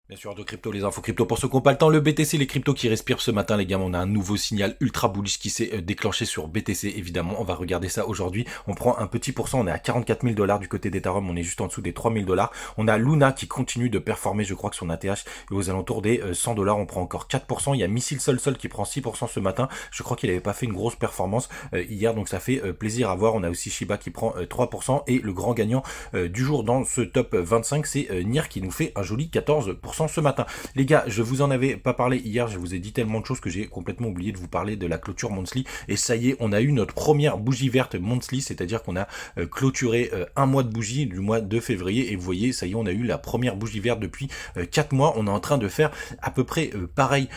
Bien sûr, de crypto, les infos crypto pour ceux qui n'ont pas le temps, le BTC, les cryptos qui respirent ce matin, les gars, on a un nouveau signal ultra bullish qui s'est déclenché sur BTC, évidemment, on va regarder ça aujourd'hui, on prend un petit pourcent, on est à 44 000 $ du côté d'Ethereum, on est juste en dessous des 3 000 $, on a Luna qui continue de performer, je crois que son ATH est aux alentours des 100 $, on prend encore 4%, il y a Missile Sol qui prend 6% ce matin, je crois qu'il n'avait pas fait une grosse performance hier, donc ça fait plaisir à voir, on a aussi Shiba qui prend 3%, et le grand gagnant du jour dans ce top 25, c'est NIR qui nous fait un joli 14% ce matin. Les gars, je vous en avais pas parlé hier, je vous ai dit tellement de choses que j'ai complètement oublié de vous parler de la clôture monthly. Et ça y est, on a eu notre première bougie verte monthly, c'est-à-dire qu'on a clôturé un mois de bougie du mois de février. Et vous voyez, ça y est, on a eu la première bougie verte depuis 4 mois. On est en train de faire à peu près pareil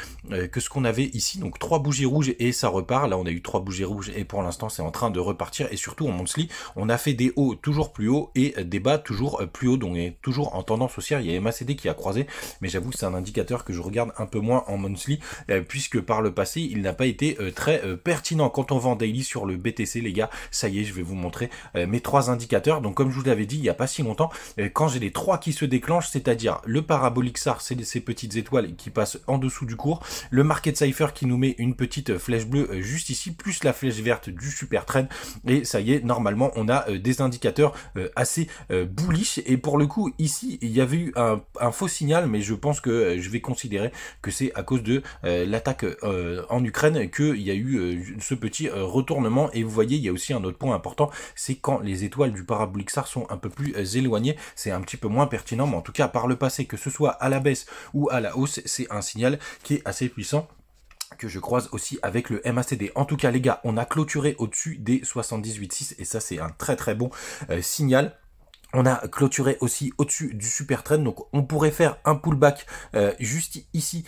que ce qu'on avait ici. Donc 3 bougies rouges et ça repart. Là, on a eu 3 bougies rouges et pour l'instant, c'est en train de repartir. Et surtout en monthly, on a fait des hauts toujours plus hauts et des bas toujours plus hauts. Donc on est toujours en tendance haussière. Il y a MACD qui a croisé, mais j'avoue que c'est un indicateur que je regarde un peu moins en monthly, puisque par le passé, il n'a pas été très pertinent. Quand on vend daily sur le BTC, les gars, ça y est, je vais vous montrer mes 3 indicateurs. Donc comme je vous l'avais dit il n'y a pas si longtemps, quand j'ai les 3 qui se déclenchent, c'est-à-dire le parabolique SAR, c'est ces petites étoiles qui passent en dessous du cours, le market cipher qui nous met une petite flèche bleue juste ici, plus la flèche verte du super trend, et ça y est, normalement, on a des indicateurs assez bullish, et pour le coup, ici, il y avait eu un faux signal, mais je pense que je vais considérer que c'est à cause de l'attaque en Ukraine qu'il y a eu ce petit retournement. Et vous voyez, il y a aussi un autre point important, c'est quand les étoiles du parabolique SAR sont un peu plus éloignées, c'est un petit peu moins pertinent, mais en tout cas par le passé, que ce soit à la baisse ou à la hausse, c'est un signal qui est assez puissant, que je croise aussi avec le MACD. En tout cas les gars, on a clôturé au-dessus des 78,6 et ça c'est un très très bon signal. On a clôturé aussi au-dessus du super trend, donc on pourrait faire un pullback juste ici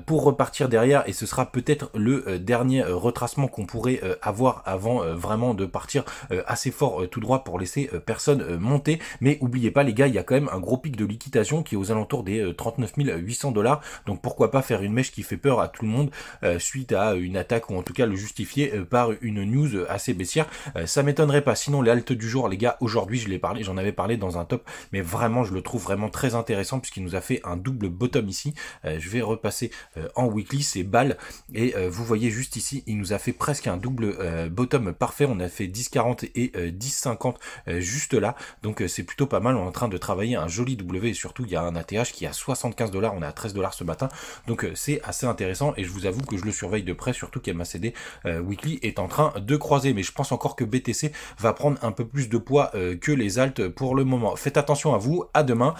pour repartir derrière, et ce sera peut-être le dernier retracement qu'on pourrait avoir avant vraiment de partir assez fort tout droit pour laisser personne monter. Mais oubliez pas les gars, il y a quand même un gros pic de liquidation qui est aux alentours des 39 800 $, donc pourquoi pas faire une mèche qui fait peur à tout le monde suite à une attaque, ou en tout cas le justifier par une news assez baissière. Ça m'étonnerait pas. Sinon les haltes du jour les gars, aujourd'hui je l'ai parlé, j'en avais parlé dans un top, mais vraiment je le trouve vraiment très intéressant puisqu'il nous a fait un double bottom ici. Je vais repasser en weekly, c'est balle, et vous voyez juste ici, il nous a fait presque un double bottom parfait. On a fait 10,40 et 10,50 juste là, donc c'est plutôt pas mal. On est en train de travailler un joli W, et surtout il y a un ATH qui est à 75 $, on est à 13 $ ce matin, donc c'est assez intéressant, et je vous avoue que je le surveille de près, surtout qu'MACD weekly est en train de croiser. Mais je pense encore que BTC va prendre un peu plus de poids que les alts pour le moment. Faites attention à vous, à demain.